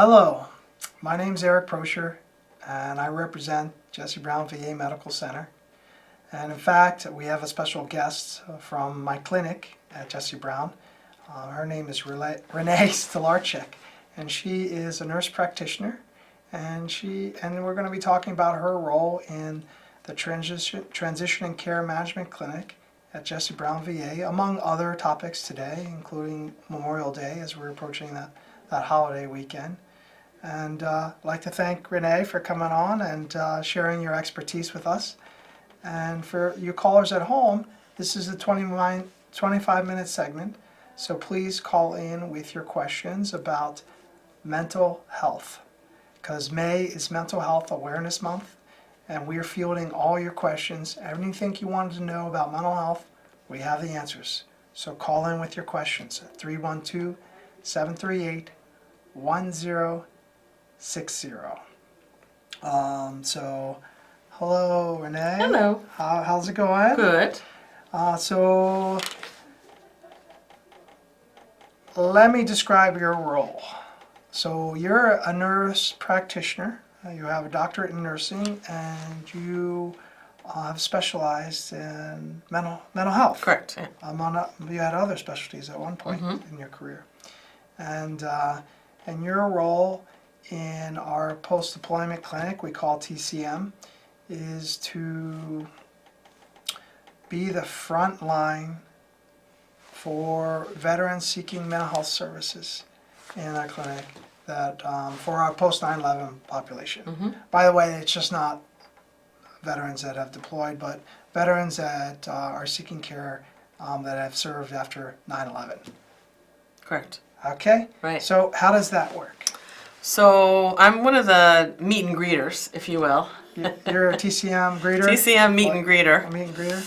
Hello, my name is Eric Prosher, and I represent Jesse Brown VA Medical Center. And in fact, we have a special guest from my clinic at Jesse Brown. Her name is Renee Stolarczyk, and she is a nurse practitioner. And we're going to be talking about her role in the Transition and Care Management Clinic at Jesse Brown VA, among other topics today, including Memorial Day as we're approaching that holiday weekend. And I'd like to thank Renee for coming on and sharing your expertise with us. And for you callers at home, this is a 25-minute segment, so please call in with your questions about mental health, because May is Mental Health Awareness Month, and we're fielding all your questions. Anything you wanted to know about mental health, we have the answers. So call in with your questions at 312-738-1060. Hello, Renee. Hello. How's it going? Good. So let me describe your role. So you're a nurse practitioner. You have a doctorate in nursing, and you have specialized in mental health. Correct. Yeah. You had other specialties at one point in your career, and your role in our post-deployment clinic, we call TCM, is to be the front line for veterans seeking mental health services in our clinic that for our post 9/11 population. By the way, it's just not veterans that have deployed, but veterans that are seeking care that have served after 9/11. Correct. Okay? Right. So how does that work? So I'm one of the meet and greeters, if you will. You're a TCM greeter? TCM meet and greeter. A meet and greeter?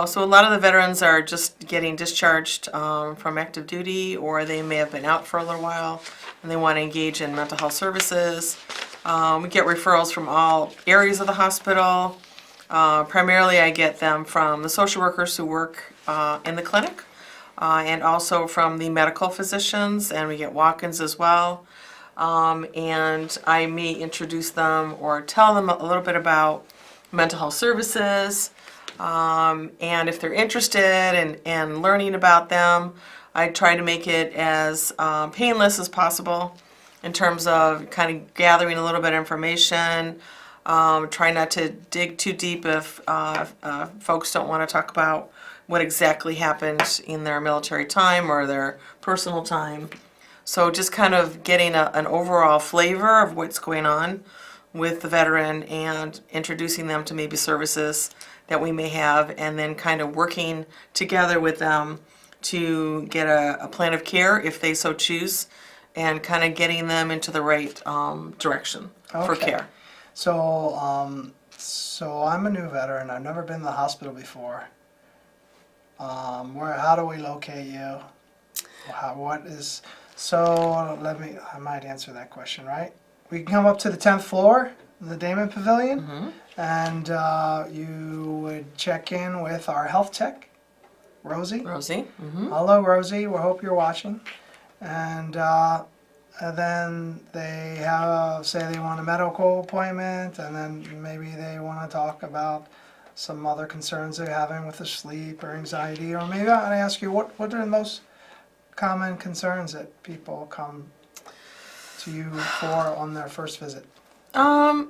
So a lot of the veterans are just getting discharged from active duty, or they may have been out for a little while and they want to engage in mental health services. We get referrals from all areas of the hospital. Primarily I get them from the social workers who work in the clinic, and also from the medical physicians, and we get walk-ins as well. And I may introduce them or tell them a little bit about mental health services, and if they're interested in learning about them, I try to make it as painless as possible in terms of kind of gathering a little bit of information. Try not to dig too deep if folks don't want to talk about what exactly happened in their military time or their personal time. So just kind of getting an overall flavor of what's going on with the veteran and introducing them to maybe services that we may have, and then kind of working together with them to get a plan of care if they so choose, and kind of getting them into the right direction for care. So, so I'm a new veteran. I've never been to the hospital before. How do we locate you? I might answer that question, right? We can come up to the 10th floor, the Damon Pavilion, and you would check in with our health tech, Rosie. Rosie. Hello, Rosie. We hope you're watching. And then they say they want a medical appointment, and then maybe they want to talk about some other concerns they're having with the sleep or anxiety, or maybe I'll ask you what are the most common concerns that people come to you for on their first visit? I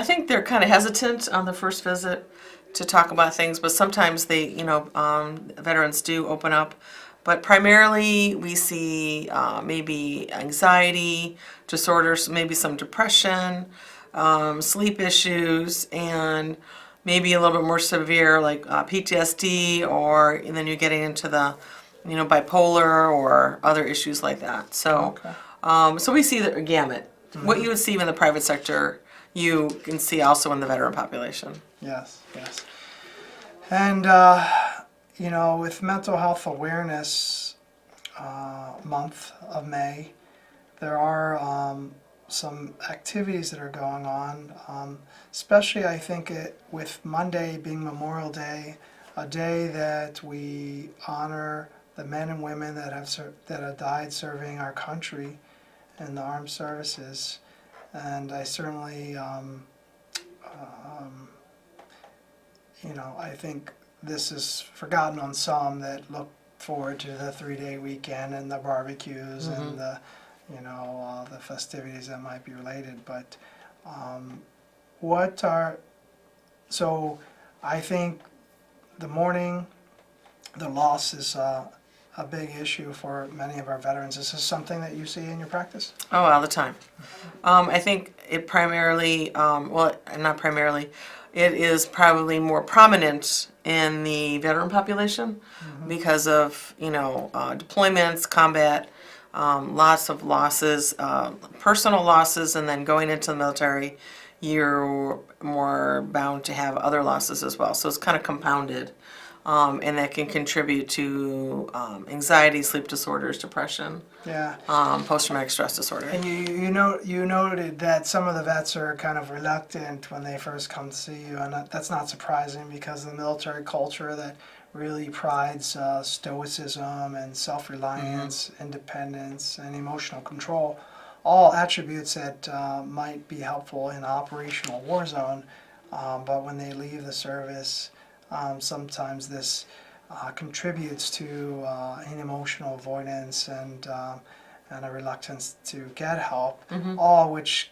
think they're kind of hesitant on the first visit to talk about things, but sometimes they, veterans do open up. But primarily we see maybe anxiety disorders, maybe some depression, sleep issues, and maybe a little bit more severe like PTSD, and then you're getting into the bipolar or other issues like that. So, so we see the gamut. What you would see in the private sector, you can see also in the veteran population. Yes. And with Mental Health Awareness Month of May, there are some activities that are going on, especially I think with Monday being Memorial Day, a day that we honor the men and women that have died serving our country, in the armed services, and I certainly, I think this is forgotten on some that look forward to the 3-day weekend and the barbecues and the, the festivities that might be related. But so I think the loss is a big issue for many of our veterans. Is this something that you see in your practice? Oh, all the time. I think it primarily, well, not primarily, it is probably more prominent in the veteran population because of, deployments, combat, lots of losses, personal losses, and then going into the military, you're more bound to have other losses as well. So it's kind of compounded. And that can contribute to anxiety, sleep disorders, depression, Yeah. post-traumatic stress disorder. And you noted that some of the vets are kind of reluctant when they first come to see you, and that's not surprising because of the military culture that really prides stoicism and self-reliance, independence, and emotional control, all attributes that might be helpful in an operational war zone, but when they leave the service, sometimes this contributes to an emotional avoidance and a reluctance to get help, all which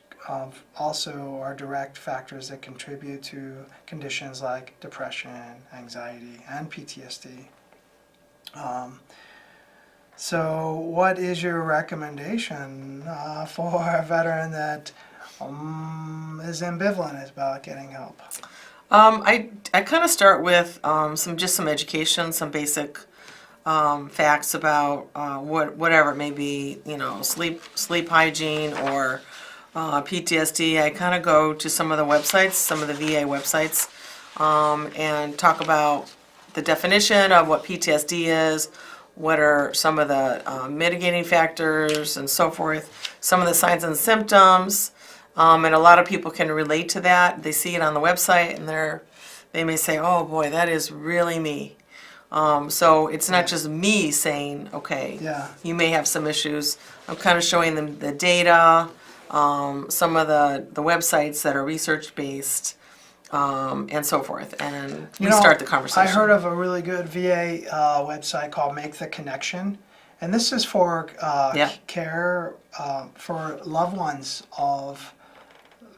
also are direct factors that contribute to conditions like depression, anxiety, and PTSD. So what is your recommendation for a veteran that is ambivalent about getting help? I kind of start with some education, some basic facts about whatever it may be, sleep hygiene or PTSD. I kind of go to some of the websites, some of the VA websites, and talk about the definition of what PTSD is, what are some of the mitigating factors and so forth, some of the signs and symptoms. And a lot of people can relate to that. They see it on the website and they may say, oh boy, that is really me. So it's not just me saying, okay, you may have some issues. I'm kind of showing them the data, some of the websites that are research-based, and so forth. And we start the conversation. I heard of a really good VA website called Make the Connection. And this is for care for loved ones of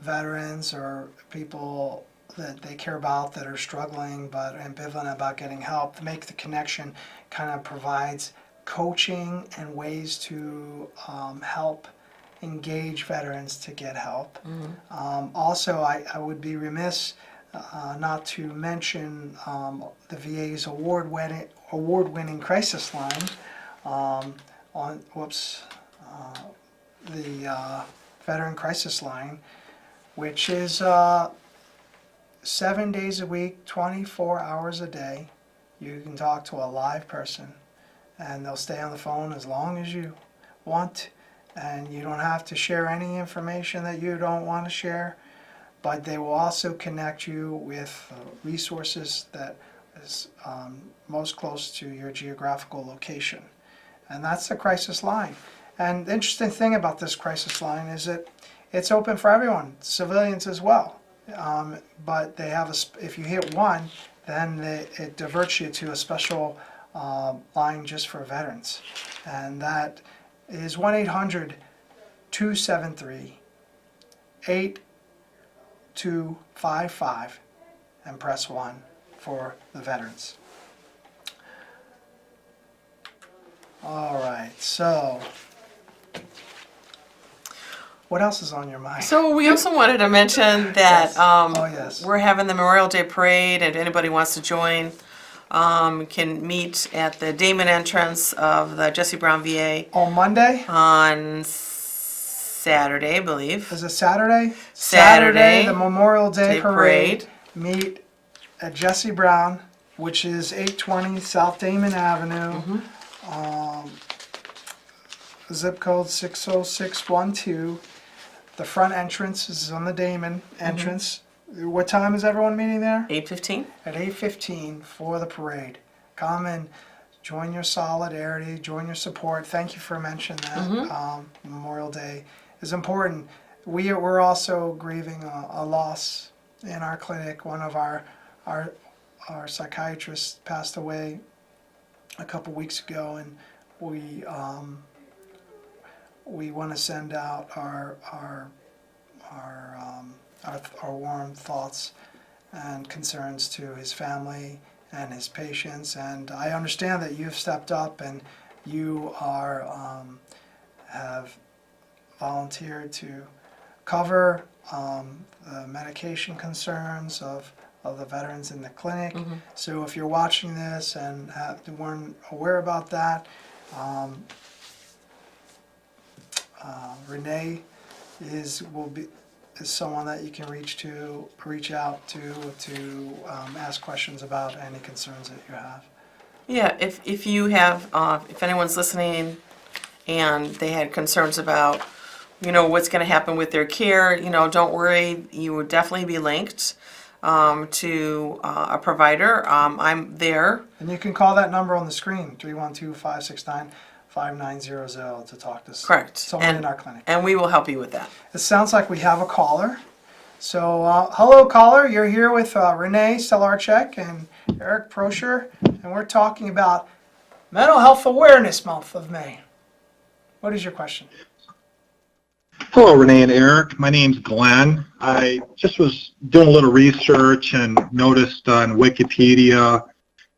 veterans or people that they care about that are struggling but ambivalent about getting help. Make the Connection kind of provides coaching and ways to help engage veterans to get help. Also, I would be remiss not to mention the VA's award-winning crisis line the Veteran Crisis Line, which is 7 days a week, 24 hours a day. You can talk to a live person, and they'll stay on the phone as long as you want, and you don't have to share any information that you don't want to share, but they will also connect you with resources that is most close to your geographical location. And that's the crisis line. And the interesting thing about this crisis line is that it's open for everyone, civilians as well. But they have if you hit one, then it diverts you to a special line just for veterans. And that is 1-800-273-8255 and press 1 for the veterans. All right, so what else is on your mind? So we also wanted to mention that Yes. we're having the Memorial Day Parade, and if anybody wants to join, can meet at the Damon entrance of the Jesse Brown VA On Monday? on Saturday, I believe. Is it Saturday? Saturday, the Memorial Day Day Parade. Meet at Jesse Brown, which is 820 South Damon Avenue. Zip code 60612. The front entrance is on the Damon entrance. What time is everyone meeting there? 8:15. At 8:15 for the parade. Come and join your solidarity, join your support. Thank you for mentioning that. Memorial Day is important. We're also grieving a loss in our clinic. One of our psychiatrists passed away a couple weeks ago, and we want to send out our warm thoughts and concerns to his family and his patients. And I understand that you've stepped up and you have volunteered to cover the medication concerns of the veterans in the clinic. So if you're watching this and weren't aware about that, Renee is someone that you can reach out to ask questions about any concerns that you have. Yeah, if you have, if anyone's listening and they had concerns about, what's going to happen with their care, don't worry, you would definitely be linked to a provider. I'm there. And you can call that number on the screen, 312-569-5900, to talk to Correct. someone in our clinic. And we will help you with that. It sounds like we have a caller. So, hello caller, you're here with Renee Stelarczyk and Eric Prosher, and we're talking about Mental Health Awareness Month of May. What is your question? Hello, Renee and Eric. My name's Glenn. I just was doing a little research and noticed on Wikipedia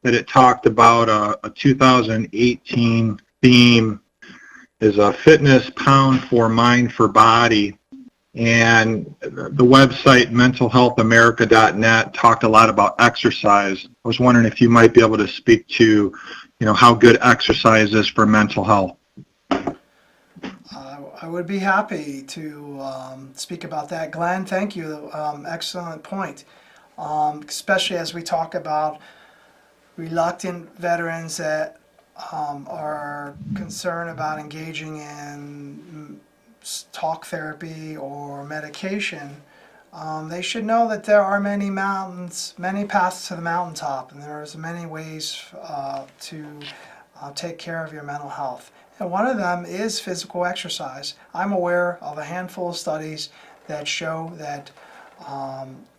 that it talked about a 2018 theme is a fitness pound for mind for body. And the website mentalhealthamerica.net talked a lot about exercise. I was wondering if you might be able to speak to, how good exercise is for mental health. I would be happy to speak about that. Glenn, thank you. Excellent point. Especially as we talk about reluctant veterans that are concerned about engaging in talk therapy or medication. They should know that there are many mountains, many paths to the mountaintop, and there's many ways to take care of your mental health. And one of them is physical exercise. I'm aware of a handful of studies that show that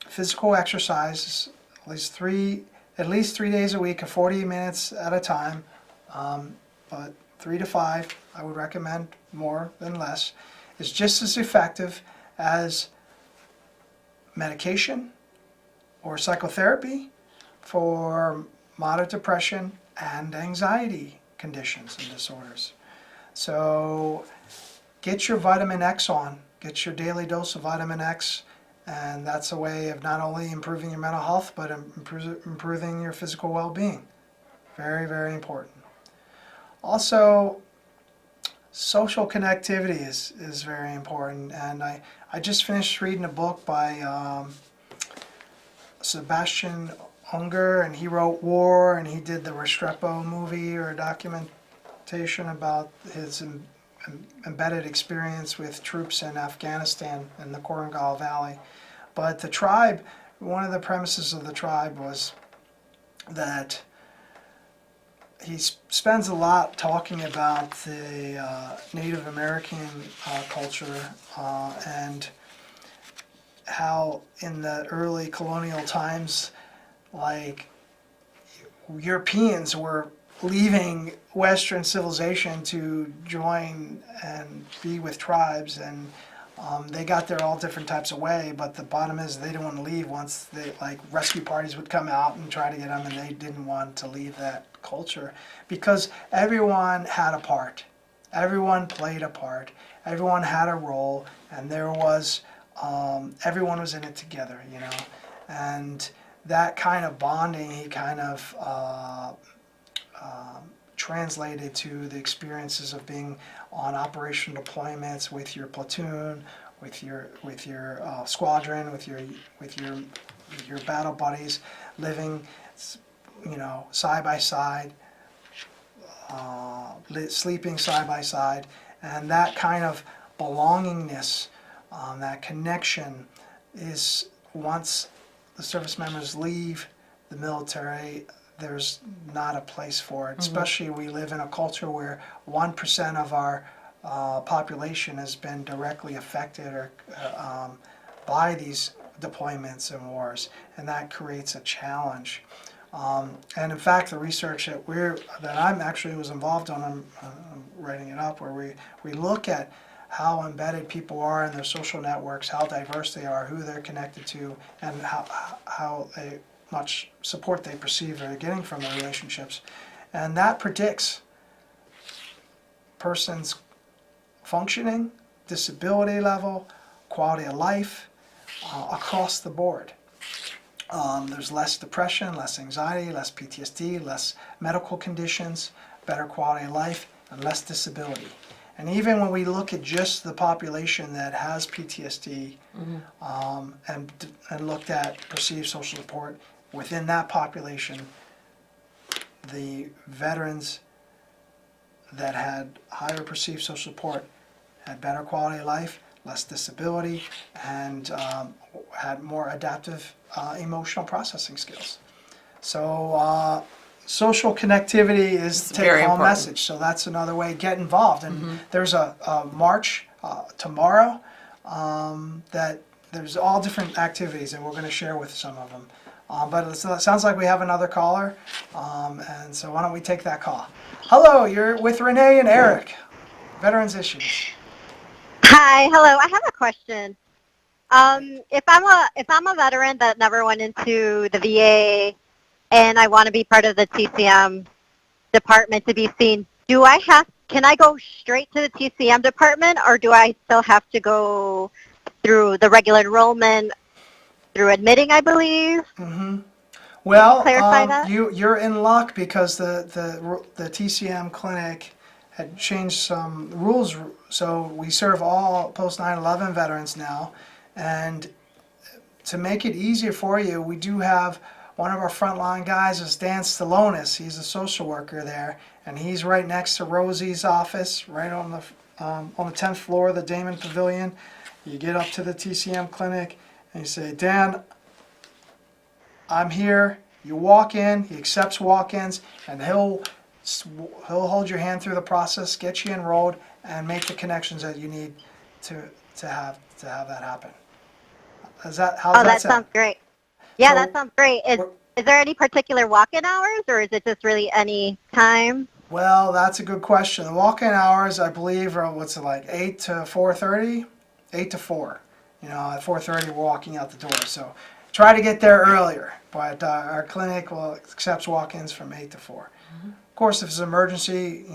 physical exercise, at least 3 days a week, 40 minutes at a time, but 3 to 5, I would recommend more than less, is just as effective as medication or psychotherapy for moderate depression and anxiety conditions and disorders. So get your vitamin X on, get your daily dose of vitamin X, and that's a way of not only improving your mental health, but improving your physical well-being. Very, very important. Also, social connectivity is very important, and I just finished reading a book by Sebastian Unger, and he wrote War, and he did the Restrepo movie or documentation about his embedded experience with troops in Afghanistan in the Korengal Valley. But the tribe, one of the premises of the tribe was that he spends a lot talking about the Native American culture and how in the early colonial times, like, Europeans were leaving Western civilization to join and be with tribes, and they got there all different types of way, but the bottom is they didn't want to leave. Once they, rescue parties would come out and try to get them, and they didn't want to leave that culture because everyone had a part. Everyone played a part. Everyone had a role, and there was, everyone was in it together, and that kind of bonding, he kind of translated to the experiences of being on operational deployments with your platoon, with your squadron, with your battle buddies, living, side by side, sleeping side by side, and that kind of belongingness, that connection is, once the service members leave the military, there's not a place for it. Especially we live in a culture where 1% of our population has been directly affected or by these deployments and wars, and that creates a challenge. And in fact, the research that I'm actually was involved on, I'm writing it up, where we look at how embedded people are in their social networks, how diverse they are, who they're connected to, and how much support they perceive they're getting from their relationships. And that predicts person's functioning, disability level, quality of life, across the board. There's less depression, less anxiety, less PTSD, less medical conditions, better quality of life, and less disability. And even when we look at just the population that has PTSD and looked at perceived social support, within that population, the veterans that had higher perceived social support had better quality of life, less disability, and had more adaptive emotional processing skills. So social connectivity is the very take-home important. message. So that's another way. Get involved. And there's a march tomorrow that there's all different activities, and we're going to share with some of them. But it sounds like we have another caller, and so why don't we take that call? Hello, you're with Renee and Eric, Veterans Issues. Hi, hello. I have a question. If I'm a veteran that never went into the VA and I want to be part of the TCM department to be seen, can I go straight to the TCM department, or do I still have to go through the regular enrollment through admitting, I believe? Well, clarify that? you're in luck because the TCM clinic had changed some rules, so we serve all post 9/11 veterans now, and to make it easier for you, we do have one of our frontline guys is Dan Stalonis. He's a social worker there, and he's right next to Rosie's office, right on the 10th floor of the Damon Pavilion. You get up to the TCM clinic and you say, Dan, I'm here. You walk in, he accepts walk-ins, and he'll hold your hand through the process, get you enrolled, and make the connections that you need to have that happen. How's that sound? Sounds great. Yeah, So- that sounds great. Is there any particular walk-in hours, or is it just really any time? Well, that's a good question. The walk-in hours, I believe, are 8 to 4:30? 8 to 4. At 4:30 we're walking out the door. So try to get there earlier. But our clinic accepts walk-ins from 8 to 4. Of course, if it's an emergency,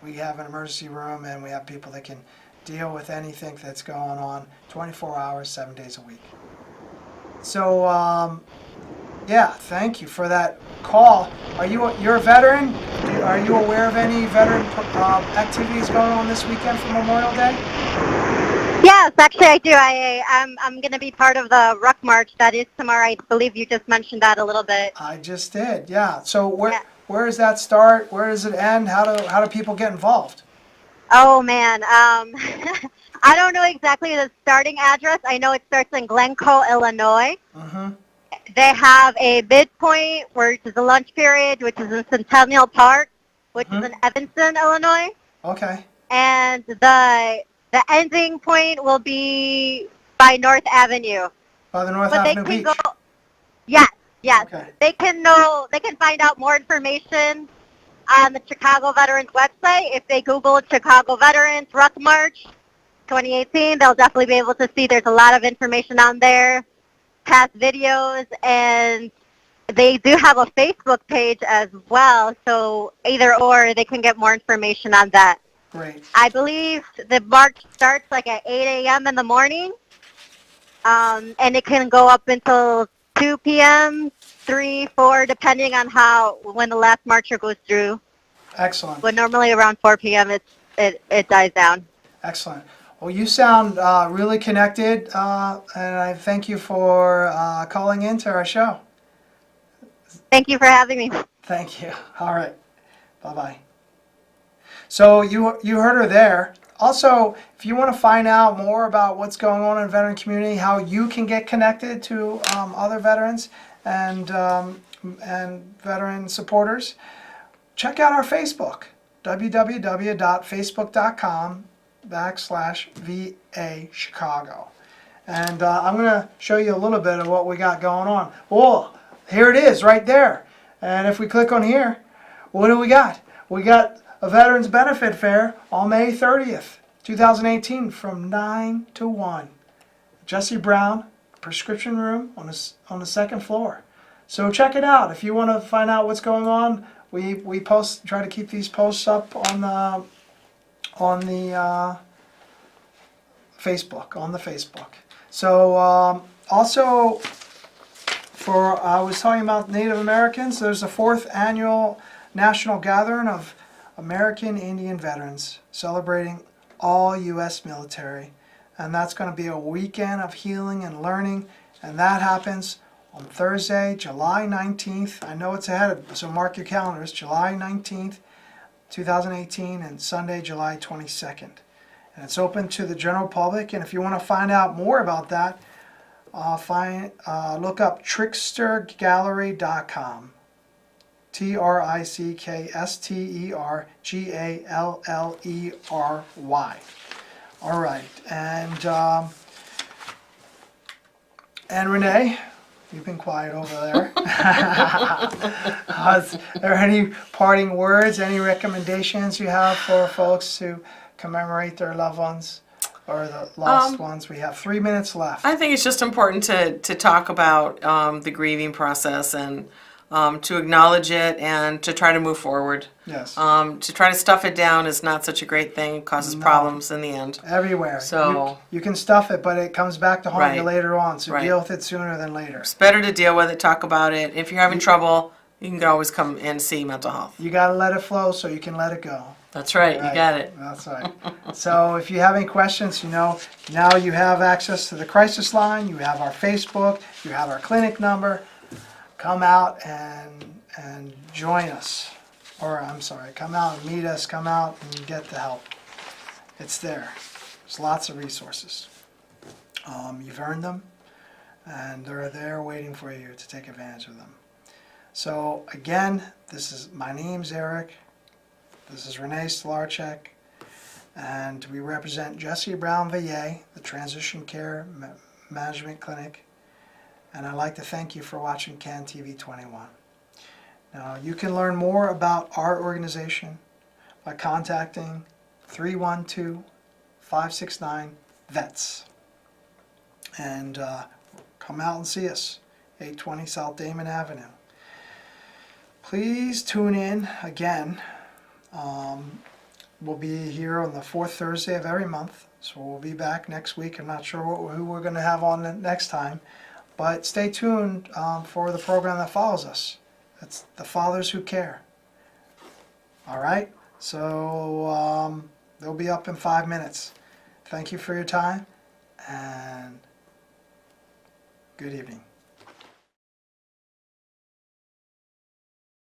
we have an emergency room and we have people that can deal with anything that's going on 24 hours, 7 days a week. So, yeah, thank you for that call. You're a veteran? Are you aware of any veteran activities going on this weekend for Memorial Day? Yes, actually I do. I'm going to be part of the Ruck March that is tomorrow. I believe you just mentioned that a little bit. I just did, yeah. So Yeah. where does that start? Where does it end? How do people get involved? Oh man, I don't know exactly the starting address. I know it starts in Glencoe, Illinois. Mm-hmm. They have a midpoint, which is a lunch period, which is in Centennial Park, which is in Evanston, Illinois. Okay. And the ending point will be by North Avenue. By the North But they Avenue can Beach. go. Yes. Okay. They can find out more information on the Chicago Veterans website. If they Google Chicago Veterans Ruck March 2018, they'll definitely be able to see there's a lot of information on there, past videos, and they do have a Facebook page as well. So either or, they can get more information on that. Great. I believe the march starts at 8 a.m. in the morning, and it can go up until 2 p.m., 3, 4, depending on when the last marcher goes through. Excellent. But normally around 4 p.m. it dies down. Excellent. Well, you sound really connected, and I thank you for calling into our show. Thank you for having me. Thank you. All right. Bye-bye. So you heard her there. Also, if you want to find out more about what's going on in the veteran community, how you can get connected to other veterans, and veteran supporters, check out our Facebook, www.facebook.com/VA Chicago. And I'm going to show you a little bit of what we got going on. Oh, here it is right there. And if we click on here, what do we got? We got a Veterans Benefit Fair on May 30th, 2018 from 9 to 1. Jesse Brown prescription room on the second floor. So check it out. If you want to find out what's going on, we try to keep these posts up on the Facebook. So also I was talking about Native Americans. There's the 4th annual National Gathering of American Indian Veterans, celebrating all U.S. military. And that's going to be a weekend of healing and learning. And that happens on Thursday, July 19th. I know it's ahead, so mark your calendars. July 19th, 2018, and Sunday, July 22nd. And it's open to the general public. And if you want to find out more about that, look up trickstergallery.com. TRICKSTERGALLERY. All right, and Renee, you've been quiet over there. Are there any parting words, any recommendations you have for folks to commemorate their loved ones or the lost ones? We have 3 minutes left. I think it's just important to talk about the grieving process and to acknowledge it and to try to move forward. Yes. To try to stuff it down is not such a great thing. It causes problems in the end. Everywhere. So you can stuff it, but it comes back to haunt you Right. later on. So Right. deal with it sooner than later. It's better to deal with it, talk about it. If you're having trouble, you can always come and see mental health. You got to let it flow so you can let it go. That's right. You Right. got it. That's right. So if you have any questions, now you have access to the crisis line. You have our Facebook. You have our clinic number. Come out and join us. Or I'm sorry, come out and meet us. Come out and get the help. It's there. There's lots of resources. You've earned them, and they're there waiting for you to take advantage of them. So again, my name's Eric. This is Renee Stolarczyk, and we represent Jesse Brown VA, the Transition Care Management Clinic. And I'd like to thank you for watching CAN TV 21. Now, you can learn more about our organization by contacting 312-569-VETS. And come out and see us, 820 South Damon Avenue. Please tune in again. We'll be here on the 4th Thursday of every month, so we'll be back next week. I'm not sure who we're going to have on the next time, but stay tuned for the program that follows us. It's The Fathers Who Care. All right, so they'll be up in 5 minutes. Thank you for your time, and good evening.